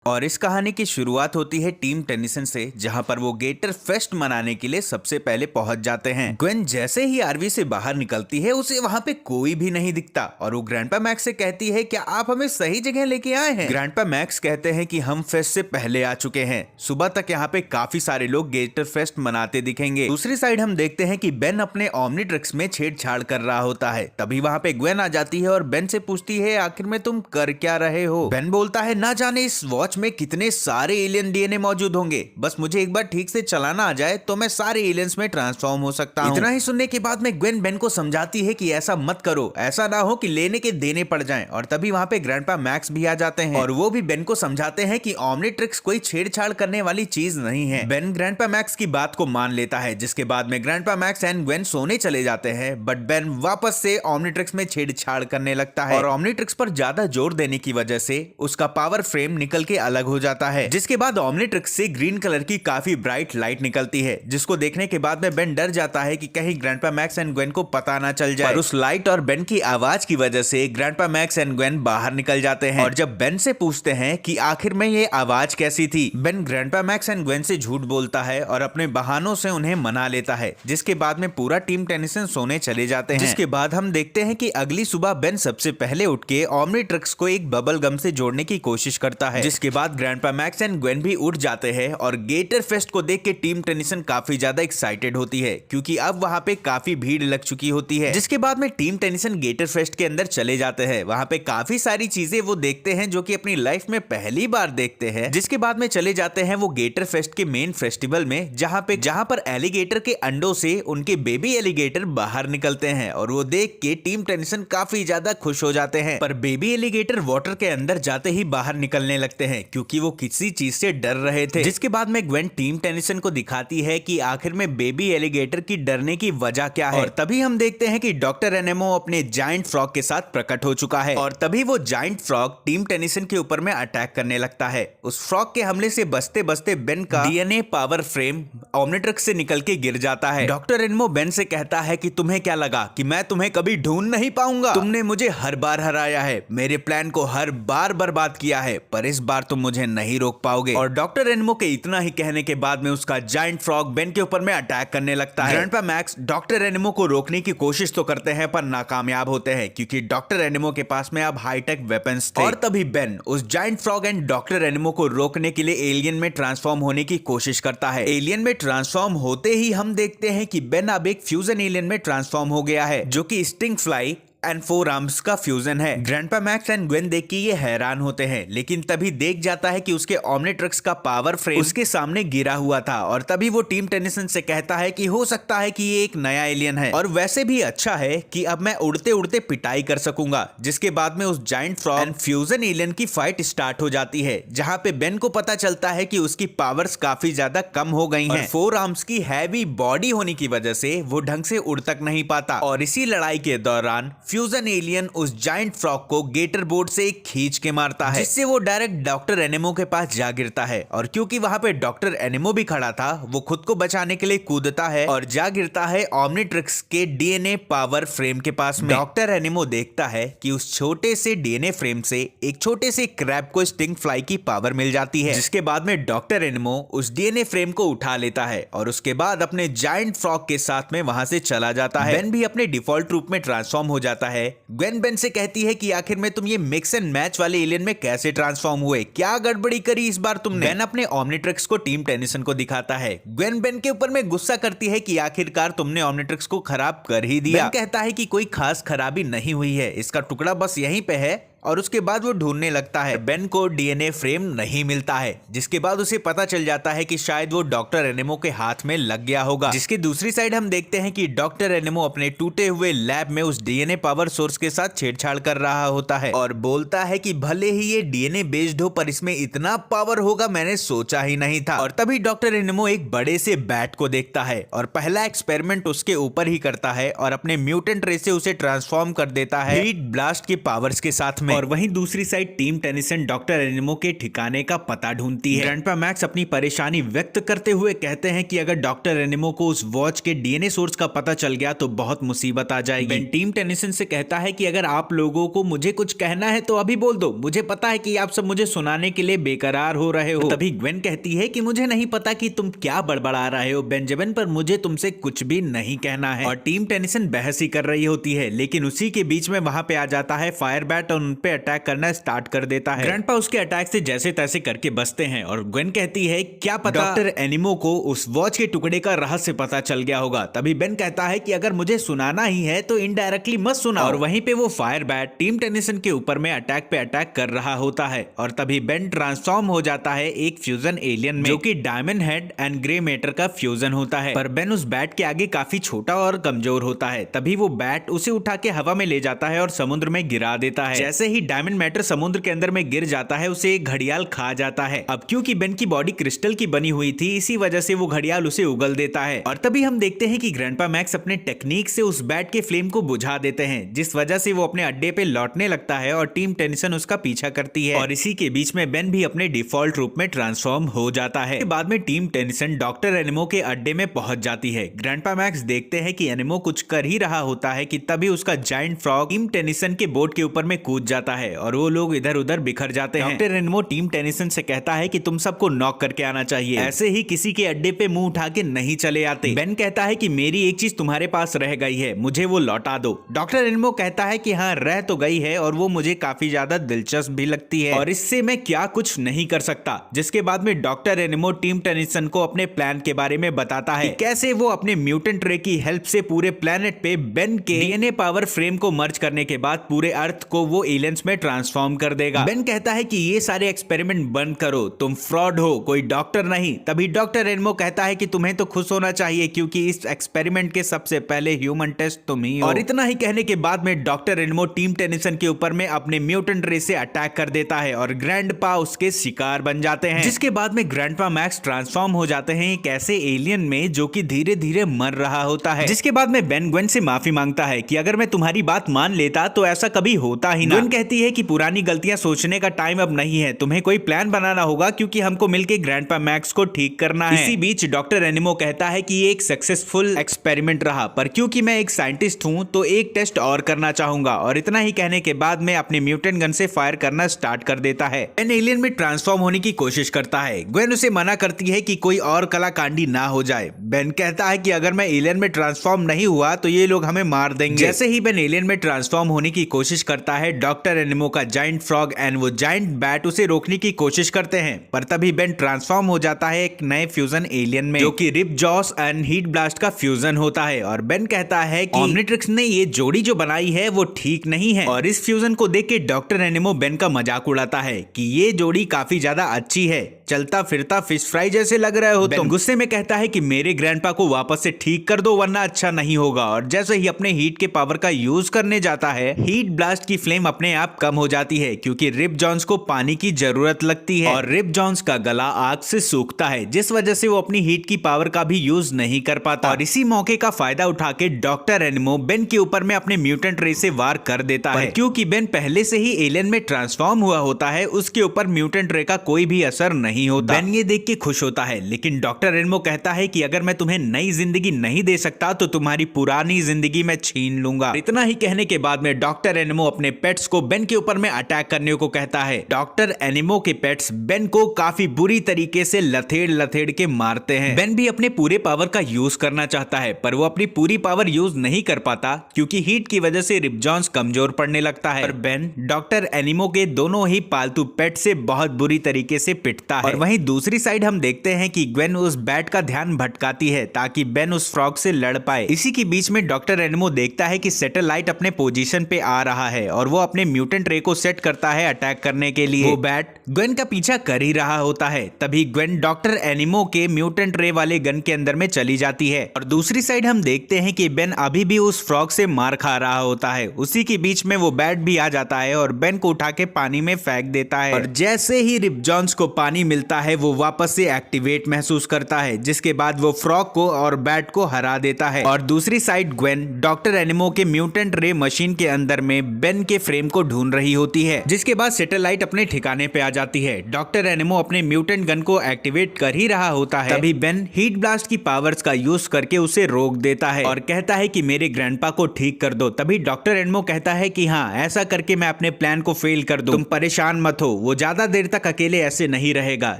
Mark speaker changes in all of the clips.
Speaker 1: और इस कहानी की शुरुआत होती है टीम टेनिसन से, जहां पर वो गेटर फेस्ट मनाने के लिए सबसे पहले पहुंच जाते हैं। ग्वेन जैसे ही आरवी से बाहर निकलती है उसे वहां पे कोई भी नहीं दिखता और वो ग्रैंडपा मैक्स से कहती है क्या आप हमें सही जगह लेके आए हैं। ग्रैंडपा मैक्स कहते हैं कि हम फेस्ट से पहले आ चुके हैं, सुबह तक यहाँ पे काफी सारे लोग गेटर फेस्ट मनाते दिखेंगे। दूसरी साइड हम देखते हैं कि बेन अपने ओमनीट्रिक्स में छेड़छाड़ कर रहा होता है। तभी वहाँ पे ग्वेन आ जाती है और बेन से पूछती है आखिर में तुम कर क्या रहे हो। बेन बोलता है ना जाने इस वॉच में कितने सारे एलियन डीएनए मौजूद होंगे, बस मुझे एक बार ठीक से चलाना आ जाए तो मैं सारे एलियंस में ट्रांसफॉर्म हो सकता हूँ। इतना ही सुनने के बाद में ग्वेन बेन को समझाती है कि ऐसा मत करो, ऐसा ना हो कि लेने के देने पड़ जाएं। और तभी वहाँ पे ग्रैंडपा मैक्स भी आ जाते हैं और वो भी बेन को समझाते हैं कि ओमनीट्रिक्स कोई छेड़छाड़ करने वाली चीज नहीं है। बेन ग्रैंडपा मैक्स की बात को मान लेता है, जिसके बाद में ग्रैंडपा मैक्स एंड ग्वेन सोने चले जाते हैं। बट बेन वापस से ओमनीट्रिक्स में छेड़छाड़ करने लगता है और ओमनीट्रिक्स पर ज्यादा जोर देने की वजह से उसका पावर फ्रेम निकल के अलग हो जाता है, जिसके बाद ओमनीट्रिक्स से ग्रीन कलर की काफी ब्राइट लाइट निकलती है, जिसको देखने के बाद में बेन डर जाता है कि कहीं ग्रैंडपा मैक्स एंड ग्वेन को पता ना चल जाए। और उस लाइट और बेन की आवाज की वजह से ग्रैंडपा मैक्स एंड ग्वेन बाहर निकल जाते हैं। और जब बेन से पूछते हैं कि आखिर में ये आवाज कैसी थी, Ben grandpa max and Gwen से झूठ बोलता है और अपने बहानों से उन्हें मना लेता है, जिसके बाद में पूरा टीम टेनिसन सोने चले जाते हैं। जिसके बाद हम देखते हैं कि अगली सुबह बेन सबसे पहले उठ के ओमनीट्रिक्स को एक बबल गम से जोड़ने की कोशिश करता है, जिसके बाद ग्रैंडपा मैक्स एंड ग्वेन भी उठ जाते हैं। और गेटर फेस्ट को देख के टीम टेनिसन काफी ज्यादा एक्साइटेड होती है, क्योंकि अब वहां पे काफी भीड़ लग चुकी होती है। जिसके बाद में टीम टेनिसन गेटर फेस्ट के अंदर चले जाते हैं। वहां पे काफी सारी चीजें वो देखते हैं जो कि अपनी लाइफ में पहली बार देखते हैं। जिसके बाद में चले जाते हैं वो गेटर फेस्ट के मेन फेस्टिवल में, जहां पर एलिगेटर के अंडों से उनके बेबी एलिगेटर बाहर निकलते हैं। और वो देख के टीम टेनिसन काफी ज्यादा खुश हो जाते हैं। पर बेबी एलिगेटर वाटर के अंदर जाते ही बाहर निकलने लगते हैं, क्योंकि वो किसी चीज से डर रहे थे। जिसके बाद में ग्वेन टीम टेनिसन को दिखाती है कि आखिर में बेबी एलिगेटर की डरने की वजह क्या है। और तभी हम देखते हैं कि डॉक्टर एनेमो अपने जायंट फ्रॉग के साथ प्रकट हो चुका है। और तभी वो जायंट फ्रॉग टीम टेनिसन के ऊपर में अटैक करने लगता है। उस फ्रॉग के हमले से बचते बचते बेन का डीएनए पावर फ्रेम ओमनीट्रिक्स से निकल के गिर जाता है। डॉक्टर एनेमो बेन से कहता है कि तुम्हें क्या लगा कि मैं तुम्हें कभी ढूंढ नहीं पाऊंगा? तुमने मुझे हर बार हराया है, मेरे प्लान को हर बार बर्बाद किया है, पर इस बार तुम मुझे नहीं रोक पाओगे। और डॉक्टर एनेमो के इतना ही कहने के बाद में उसका जायंट फ्रॉग बेन के ऊपर में अटैक करने लगता है। ग्रैंडपा मैक्स डॉक्टर एनेमो को रोकने की कोशिश तो करते हैं, पर नाकामयाब होते हैं, क्योंकि डॉक्टर एनेमो के पास में अब हाईटेक वेपन्स थे। और तभी बेन उस जायंट फ्रॉग एंड डॉक्टर एनेमो को रोकने के लिए एलियन में ट्रांसफॉर्म होने की कोशिश करता है। एलियन में ट्रांसफॉर्म होते ही हम देखते हैं कि बेन अब एक फ्यूजन एलियन में ट्रांसफॉर्म हो गया है, जो कि स्टिंग फ्लाई एंड 4 आर्म्स का फ्यूजन है। ग्रैंडपा मैक्स एंड ग्वेन देख के ये हैरान होते हैं, लेकिन तभी देख जाता है कि उसके ओमनीट्रिक्स का पावर फ्रेम उसके सामने गिरा हुआ था। और तभी वो टीम टेनिसन से कहता है कि हो सकता है कि ये एक नया एलियन है, और वैसे भी अच्छा है कि अब मैं उड़ते उड़ते पिटाई कर सकूंगा। जिसके बाद में उस giant frog and fusion alien की फाइट स्टार्ट हो जाती है, जहां पे बेन को पता चलता है कि उसकी पावर्स काफी ज्यादा कम हो गई हैं। 4 आर्म्स की हैवी बॉडी होने की वजह से वो ढंग से उड़ तक नहीं पाता। और इसी लड़ाई के दौरान फ्यूजन एलियन उस जायंट फ्रॉग को गेटर बोर्ड से खींच के मारता है, जिससे वो डायरेक्ट डॉक्टर एनेमो के पास जा गिरता है। और क्योंकि वहां पे डॉक्टर एनेमो भी खड़ा था, वो खुद को बचाने के लिए कूदता है और जा गिरता है ओमनीट्रिक्स के डीएनए पावर फ्रेम के पास में। डॉक्टर एनेमो देखता है कि उस छोटे से डीएनए फ्रेम से एक छोटे से क्रैब को स्टिंग फ्लाई की पावर मिल जाती है। जिसके बाद में डॉक्टर एनेमो उस डीएनए फ्रेम को उठा लेता है और उसके बाद अपने जायंट फ्रॉग के साथ में वहां से चला जाता है। बेन भी अपने डिफॉल्ट रूप में ट्रांसफॉर्म हो जाता है। ग्वेन बेन से कहती है कि आखिर में तुम ये मिक्स एंड मैच वाले एलियन में कैसे ट्रांसफॉर्म हुए, क्या गड़बड़ी करी इस बार तुमने? बेन अपने ओमनीट्रिक्स को टीम टेनिसन को दिखाता है। ग्वेन बेन के ऊपर में गुस्सा करती है कि आखिरकार तुमने ओमनीट्रिक्स को खराब कर ही दिया। बेन कहता है कि कोई खास खराबी नहीं हुई है, इसका टुकड़ा बस यहीं पे है। और उसके बाद वो ढूंढने लगता है। बेन को डीएनए फ्रेम नहीं मिलता है, जिसके बाद उसे पता चल जाता है कि शायद वो डॉक्टर एनेमो के हाथ में लग गया होगा। जिसकी दूसरी साइड हम देखते हैं कि डॉक्टर एनेमो अपने टूटे हुए लैब में उस डीएनए पावर सोर्स के साथ छेड़छाड़ कर रहा होता है और बोलता है कि भले ही ये डीएनए बेस्ड हो, पर इसमें इतना पावर होगा मैंने सोचा ही नहीं था। और तभी डॉक्टर एनेमो एक बड़े से बैट को देखता है और पहला एक्सपेरिमेंट उसके ऊपर ही करता है और अपने म्यूटेंट रे से उसे ट्रांसफॉर्म कर देता है हीट ब्लास्ट की पावर्स के साथ में। हैं और वहीं दूसरी साइड टीम टेनिसन डॉक्टर एनिमो के ठिकाने का पता ढूंढती है। ग्रैंडपा मैक्स अपनी परेशानी व्यक्त करते हुए कहते हैं कि अगर डॉक्टर एनिमो को उस वॉच के डीएनए सोर्स का पता चल गया तो बहुत मुसीबत आ जाएगी। बेन टीम टेनिसन से कहता है कि अगर आप लोगों को मुझे कुछ कहना है तो अभी बोल दो, मुझे पता है कि आप सब मुझे सुनाने के लिए बेकरार हो रहे हो। तभी ग्वेन कहती है कि मुझे नहीं पता कि तुम क्या बड़बड़ा रहे हो बेंजामिन, पर मुझे तुमसे कुछ भी नहीं कहना है। और टीम टेनिसन बहस ही कर रही होती है, लेकिन उसी के बीच में वहां पे आ जाता है फायर बैट और उन पे अटैक करना स्टार्ट कर देता है। ग्रैंडपा उसके अटैक से जैसे तैसे करके बचते हैं और ग्वेन कहती है क्या पता डॉक्टर एनिमो को उस वॉच के टुकड़े का रहस्य पता चल गया होगा। तभी बेन कहता है कि अगर मुझे सुनाना ही है तो इनडायरेक्टली मत सुनाओ। और वहीं पे वो फायर बैट टीम टेनिसन के ऊपर में अटैक पे अटैक कर रहा होता है और तभी बेन ट्रांसफॉर्म हो जाता है एक फ्यूजन एलियन में, जो कि diamond head and grey matter का फ्यूजन होता है। पर बेन उस बैट के आगे काफी छोटा और कमजोर होता है। तभी वो बैट उसे उठा के हवा में ले जाता है और समुद्र में गिरा देता है। जैसे ही डायमंड मैटर समुद्र के अंदर में गिर जाता है उसे एक घड़ियाल खा जाता है। अब क्योंकि बेन की बॉडी क्रिस्टल की बनी हुई थी, इसी वजह से वो घड़ियाल उसे उगल देता है। और तभी हम देखते हैं कि ग्रैंडपा मैक्स अपने टेक्निक से उस बैट के फ्लेम को बुझा देते हैं, जिस वजह से वो अपने अड्डे पे लौटने लगता है और टीम टेनिसन उसका पीछा करती है। और इसी के बीच में बेन भी अपने डिफॉल्ट रूप में ट्रांसफॉर्म हो जाता है। बाद में टीम टेनिसन डॉक्टर एनिमो के अड्डे में पहुंच जाती है। ग्रैंडपा मैक्स देखते हैं कि एनिमो कुछ कर ही रहा होता है कि तभी उसका जायंट फ्रॉग टीम टेनिसन के बोट के ऊपर में कूद जाता है और वो लोग इधर उधर बिखर जाते हैं। डॉक्टर एनिमो टीम टेनिसन से कहता है कि तुम सबको नॉक करके आना चाहिए, ऐसे ही किसी के अड्डे पे मुंह उठा के नहीं चले आते। बेन कहता है कि मेरी एक चीज तुम्हारे पास रह गई है, मुझे वो लौटा दो। डॉक्टर एनिमो कहता है कि हाँ रह तो गई है और वो मुझे काफी ज्यादा दिलचस्प भी लगती है और इससे मैं क्या कुछ नहीं कर सकता। जिसके बाद में डॉक्टर एनिमो टीम टेनिसन को अपने प्लान के बारे में बताता है कि कैसे वो अपने म्यूटेंट रे की हेल्प से पूरे प्लेनेट पे बेन के डीएनए पावर फ्रेम को मर्ज करने के बाद पूरे अर्थ को वो एलियंस में ट्रांसफॉर्म कर देगा। बेन कहता है कि ये सारे एक्सपेरिमेंट बंद करो, तुम फ्रॉड हो, कोई डॉक्टर नहीं। तभी डॉक्टर एनिमो कहता है कि तुम्हें तो खुश होना चाहिए क्योंकि इस एक्सपेरिमेंट के सबसे पहले ह्यूमन टेस्ट तुम ही हो। और इतना ही कहने के बाद में डॉक्टर एनिमो टीम टेनिसन के ऊपर में अपने म्यूटेंट रे से अटैक कर देता है और ग्रैंडपा उसके शिकार बन जाते हैं। जिसके बाद में ग्रैंडपा मैक्स ट्रांसफॉर्म हो जाते हैं एक ऐसे एलियन में जो कि धीरे धीरे मर रहा होता है। जिसके बाद में बेन ग्वेन से माफी मांगता है कि अगर मैं तुम्हारी बात मान लेता तो ऐसा कभी होता ही ना। ग्वेन कहती है कि पुरानी गलतियां सोचने का टाइम अब नहीं है, तुम्हें कोई प्लान बनाना होगा क्योंकि हमको मिलके ग्रैंडपा मैक्स को ठीक करना है। इसी बीच डॉक्टर एनिमो कहता है कि ये एक सक्सेसफुल एक्सपेरिमेंट रहा, पर क्योंकि मैं एक साइंटिस्ट हूं तो एक टेस्ट और करना चाहूंगा। और इतना ही कहने के बाद में अपने म्यूटेंट गन से फायर करना स्टार्ट कर देता है। बेन एलियन में ट्रांसफॉर्म होने की कोशिश करता है। ग्वेन उसे मना करती है कि कोई और कलाकांडी ना हो जाए। बेन कहता है कि अगर मैं एलियन में ट्रांसफॉर्म नहीं हुआ तो ये लोग हमें मार देंगे। जैसे ही बेन एलियन में ट्रांसफॉर्म होने की कोशिश करता है, डॉक्टर एनिमो का जायंट फ्रॉग एंड वो जायंट बैट उसे रोकने की कोशिश करते हैं, पर तभी बेन ट्रांसफॉर्म हो जाता है एक नए फ्यूजन एलियन में, जो कि Ripjaws and Heatblast का फ्यूजन होता है। और बेन कहता है कि ओमनिट्रिक्स ने ये जोड़ी जो बनाई है वो ठीक नहीं है। और इस फ्यूजन को देख के डॉक्टर एनिमो बेन का मजाक उड़ाता है कि ये जोड़ी काफी ज्यादा अच्छी है, चलता फिरता फिश फ्राई जैसे लग रहे हो। बेन गुस्से में कहता है कि मेरे ग्रैंडपा को वापस से ठीक कर दो वरना अच्छा नहीं होगा। और जैसे ही अपने हीट के पावर का यूज करने जाता है, हीट ब्लास्ट की फ्लेम अपने आप कम हो जाती है क्योंकि रिप जॉन्स को पानी की जरूरत लगती है और रिप जॉन्स का गला आग से सूखता है, जिस वजह से वो अपनी हीट की पावर का भी यूज नहीं कर पाता। और इसी मौके का फायदा उठा के डॉक्टर एनिमो बेन के ऊपर में अपने म्यूटेंट रे से वार कर देता है। क्योंकि बेन पहले से ही एलियन में ट्रांसफॉर्म हुआ होता है, उसके ऊपर म्यूटेंट रे का कोई भी असर नहीं होता। बेन ये देख के खुश होता है, लेकिन डॉक्टर एनिमो कहता है कि अगर मैं तुम्हें नई जिंदगी नहीं दे सकता तो तुम्हारी पुरानी जिंदगी मैं छीन लूंगा। इतना ही कहने के बाद में डॉक्टर एनिमो अपने पेट्स को बेन के ऊपर में अटैक करने को कहता है। डॉक्टर एनिमो के पेट्स बेन को काफी बुरी तरीके से लथेड़ लथेड़ के मारते हैं। बेन भी अपने पूरे पावर का यूज करना चाहता है, पर वो अपनी पूरी पावर यूज नहीं कर पाता क्योंकि हीट की वजह से रिप जॉन्स कमजोर पड़ने लगता है। पर बेन डॉक्टर एनिमो के दोनों ही पालतू पेट से बहुत बुरी तरीके से पिटता है। और वहीं दूसरी साइड हम देखते हैं कि ग्वेन उस बैट का ध्यान भटकाती है ताकि बेन उस फ्रॉग से लड़ पाए। इसी के बीच में डॉक्टर एनिमो देखता है कि सैटेलाइट अपने पोजीशन पे आ रहा है और वो अपने म्यूटेंट रे को सेट करता है अटैक करने के लिए। वो बैट ग्वेन का पीछा कर ही रहा होता है। तभी ग्वेन डॉक्टर एनिमो के म्यूटेंट रे वाले गन के अंदर में चली जाती है। और दूसरी साइड हम देखते हैं कि बेन अभी भी उस फ्रॉग से मार खा रहा होता है। उसी के बीच में वो बैट भी आ जाता है और बेन को उठा के पानी में फेंक देता है। और जैसे ही रिप जॉन्स को पानी मिलता है वो वापस से एक्टिवेट महसूस करता है, जिसके बाद वो फ्रॉग को और बैट को हरा देता है। और दूसरी साइड ग्वेन डॉक्टर एनिमो के म्यूटेंट रे मशीन के अंदर में बेन के फ्रेम को ढूंढ रही होती है, जिसके बाद सैटेलाइट अपने ठिकाने पे आ जाती है। डॉक्टर एनिमो अपने म्यूटेंट गन को एक्टिवेट कर ही रहा होता है, तभी बेन हीट ब्लास्ट की पावर्स का यूज करके उसे रोक देता है और कहता है कि मेरे ग्रैंडपा को ठीक कर दो। तभी डॉक्टर एनिमो कहता है कि हाँ, ऐसा करके मैं अपने प्लान को फेल कर दूं। तुम परेशान मत हो, वो ज्यादा देर तक अकेले ऐसे नहीं रहेगा,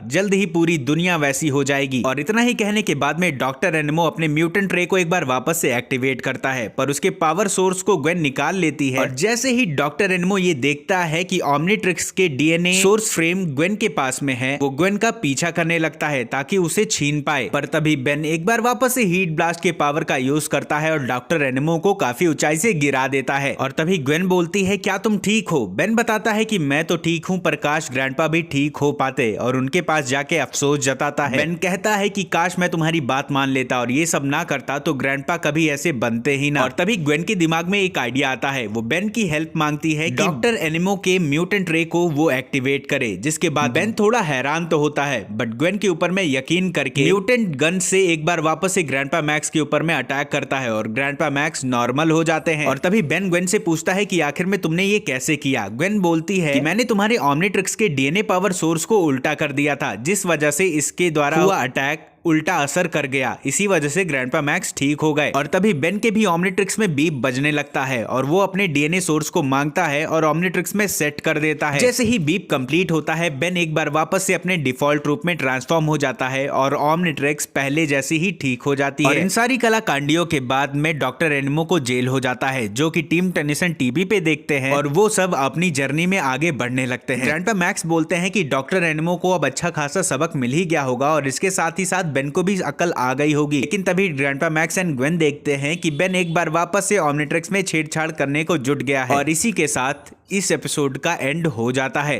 Speaker 1: जल्द ही पूरी दुनिया वैसी हो जाएगी। और इतना ही कहने के बाद में डॉक्टर एनिमो अपने म्यूटेंट रे को एक बार वापस से एक्टिवेट करता है, पर उसके पावर सोर्स को ग्वेन निकाल लेती है। और जैसे ही डॉक्टर एनिमो ये देखता है कि ओमनिट्रिक्स के डीएनए सोर्स फ्रेम ग्वेन के पास में है, वो ग्वेन का पीछा करने लगता है ताकि उसे छीन पाए। पर तभी बेन एक बार वापस से हीट ब्लास्ट के पावर का यूज करता है और डॉक्टर एनिमो को काफी ऊंचाई से गिरा देता है। और तभी ग्वेन बोलती है, क्या तुम ठीक हो? बेन बताता है कि मैं तो ठीक हूँ, पर काश ग्रैंडपा भी ठीक हो पाते, और उनके पास जाके अफसोस जताता है। बेन कहता है कि काश मैं तुम्हारी बात मान लेता और ये सब ना करता तो ग्रैंडपा कभी ऐसे बनते ही ना। और तभी ग्वेन के दिमाग में एक आइडिया आता है, वो बेन की हेल्प मांगती है कि डॉक्टर एनिमो के म्यूटेंट रे को वो एक्टिवेट करे, जिसके बाद बेन थोड़ा हैरान तो होता है, बट ग्वेन के ऊपर में यकीन करके म्यूटेंट गन से एक बार वापस से ग्रैंडपा मैक्स के ऊपर में अटैक करता है और ग्रैंडपा मैक्स नॉर्मल हो जाते हैं। और तभी बेन ग्वेन से पूछता है कि आखिर में तुमने ये कैसे किया? ग्वेन बोलती है कि मैंने तुम्हारे ओमनिट्रिक्स के डीएनए पावर सोर्स को उल्टा कर दिया था, जिस वजह से इसके द्वारा हुआ अटैक उल्टा असर कर गया, इसी वजह से ग्रैंडपा मैक्स ठीक हो गए। और तभी बेन के भी ओमनिट्रिक्स में बीप बजने लगता है और वो अपने डीएनए सोर्स को मांगता है और ओमनिट्रिक्स में सेट कर देता है। जैसे ही बीप कंप्लीट होता है, बेन एक बार वापस से अपने डिफॉल्ट रूप में ट्रांसफॉर्म हो जाता है और ओमनिट्रिक्स पहले जैसी ही ठीक हो जाती है। और इन सारी कला कांडियों के बाद में डॉक्टर एनिमो को जेल हो जाता है, जो कि टीम टेनिसन टीवी पे देखते हैं और वो सब अपनी जर्नी में आगे बढ़ने लगते हैं। ग्रैंडपा मैक्स बोलते हैं कि डॉक्टर एनिमो को अब अच्छा खासा सबक मिल ही गया होगा और इसके साथ ही साथ बेन को भी अकल आ गई होगी। लेकिन तभी ग्रैंडपा मैक्स एंड ग्वेन देखते हैं कि बेन एक बार वापस से ओमनिट्रिक्स में छेड़छाड़ करने को जुट गया है। और इसी के साथ इस एपिसोड का एंड हो जाता है।